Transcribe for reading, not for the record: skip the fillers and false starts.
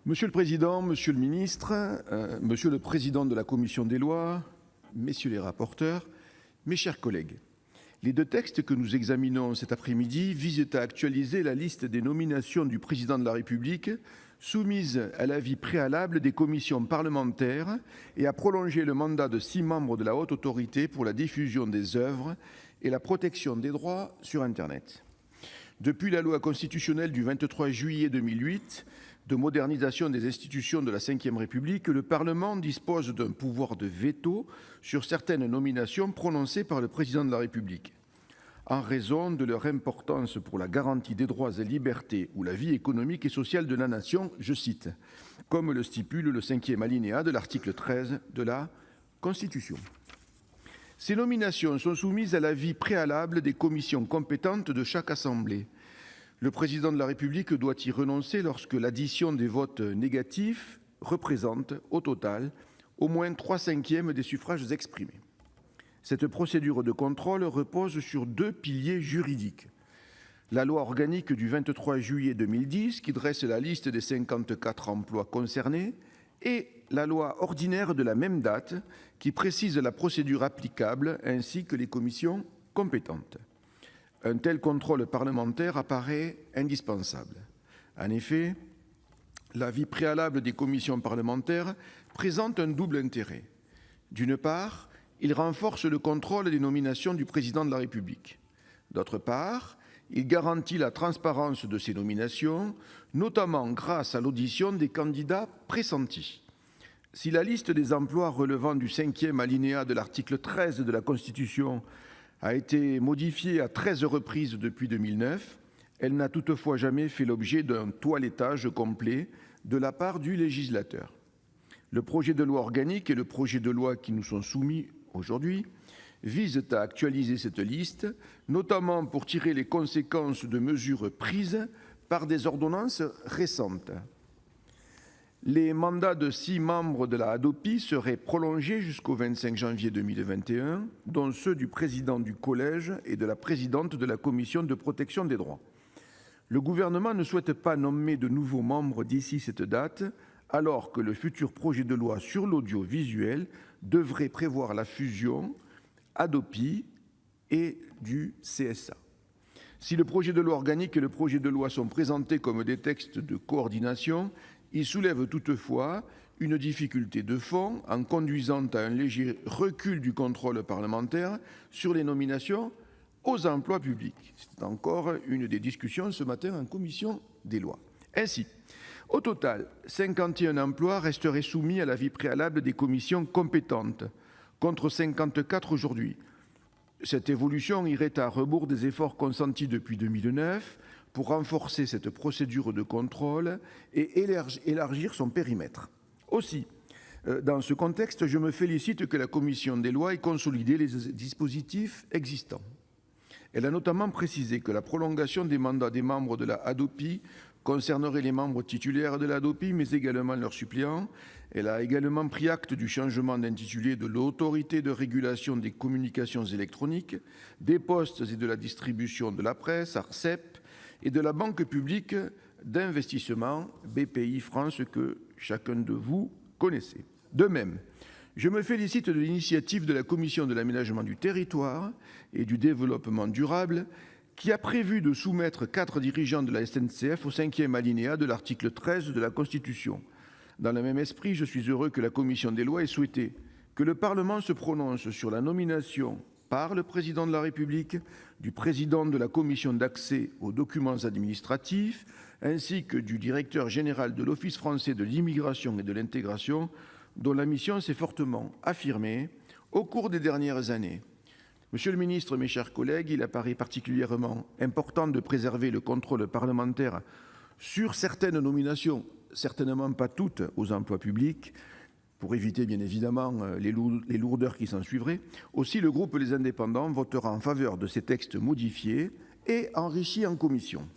Monsieur le Président, Monsieur le Ministre, Monsieur le Président de la Commission des lois, Messieurs les rapporteurs, mes chers collègues, les deux textes que nous examinons cet après-midi visent à actualiser la liste des nominations du Président de la République soumises à l'avis préalable des commissions parlementaires et à prolonger le mandat de 6 membres de la Haute Autorité pour la diffusion des œuvres et la protection des droits sur Internet. Depuis la loi constitutionnelle du 23 juillet 2008 de modernisation des institutions de la Ve République, le Parlement dispose d'un pouvoir de veto sur certaines nominations prononcées par le Président de la République, en raison de leur importance pour la garantie des droits et libertés ou la vie économique et sociale de la nation, je cite, comme le stipule le 5e alinéa de l'article 13 de la Constitution. Ces nominations sont soumises à l'avis préalable des commissions compétentes de chaque assemblée. Le Président de la République doit y renoncer lorsque l'addition des votes négatifs représente, au total, au moins 3/5 des suffrages exprimés. Cette procédure de contrôle repose sur 2 piliers juridiques. La loi organique du 23 juillet 2010, qui dresse la liste des 54 emplois concernés, et la loi ordinaire de la même date, qui précise la procédure applicable ainsi que les commissions compétentes. Un tel contrôle parlementaire apparaît indispensable. En effet, l'avis préalable des commissions parlementaires présente un double intérêt. D'une part, il renforce le contrôle des nominations du Président de la République. D'autre part, il garantit la transparence de ces nominations, notamment grâce à l'audition des candidats pressentis. Si la liste des emplois relevant du 5e alinéa de l'article 13 de la Constitution a été modifiée à 13 reprises depuis 2009, elle n'a toutefois jamais fait l'objet d'un toilettage complet de la part du législateur. Le projet de loi organique et le projet de loi qui nous sont soumis aujourd'hui visent à actualiser cette liste, notamment pour tirer les conséquences de mesures prises par des ordonnances récentes. Les mandats de 6 membres de la Hadopi seraient prolongés jusqu'au 25 janvier 2021, dont ceux du président du collège et de la présidente de la commission de protection des droits. Le gouvernement ne souhaite pas nommer de nouveaux membres d'ici cette date, alors que le futur projet de loi sur l'audiovisuel devrait prévoir la fusion Hadopi et du CSA. Si le projet de loi organique et le projet de loi sont présentés comme des textes de coordination, ils soulèvent toutefois une difficulté de fond en conduisant à un léger recul du contrôle parlementaire sur les nominations aux emplois publics. C'est encore une des discussions ce matin en commission des lois. Ainsi, au total, 51 emplois resteraient soumis à l'avis préalable des commissions compétentes, contre 54 aujourd'hui. Cette évolution irait à rebours des efforts consentis depuis 2009 pour renforcer cette procédure de contrôle et élargir son périmètre. Aussi, dans ce contexte, je me félicite que la Commission des lois ait consolidé les dispositifs existants. Elle a notamment précisé que la prolongation des mandats des membres de la Hadopi concernerait les membres titulaires de la Hadopi, mais également leurs suppléants. Elle a également pris acte du changement d'intitulé de l'Autorité de régulation des communications électroniques, des postes et de la distribution de la presse, ARCEP, et de la Banque publique d'investissement, BPI France, que chacun de vous connaissez. De même, je me félicite de l'initiative de la Commission de l'aménagement du territoire et du développement durable, qui a prévu de soumettre 4 dirigeants de la SNCF au 5e alinéa de l'article 13 de la Constitution. Dans le même esprit, je suis heureux que la Commission des lois ait souhaité que le Parlement se prononce sur la nomination par le Président de la République, du président de la Commission d'accès aux documents administratifs, ainsi que du directeur général de l'Office français de l'immigration et de l'intégration, dont la mission s'est fortement affirmée au cours des dernières années. Monsieur le ministre, mes chers collègues, il apparaît particulièrement important de préserver le contrôle parlementaire sur certaines nominations, certainement pas toutes aux emplois publics, pour éviter bien évidemment les lourdeurs qui s'en suivraient. Aussi, le groupe Les Indépendants votera en faveur de ces textes modifiés et enrichis en commission.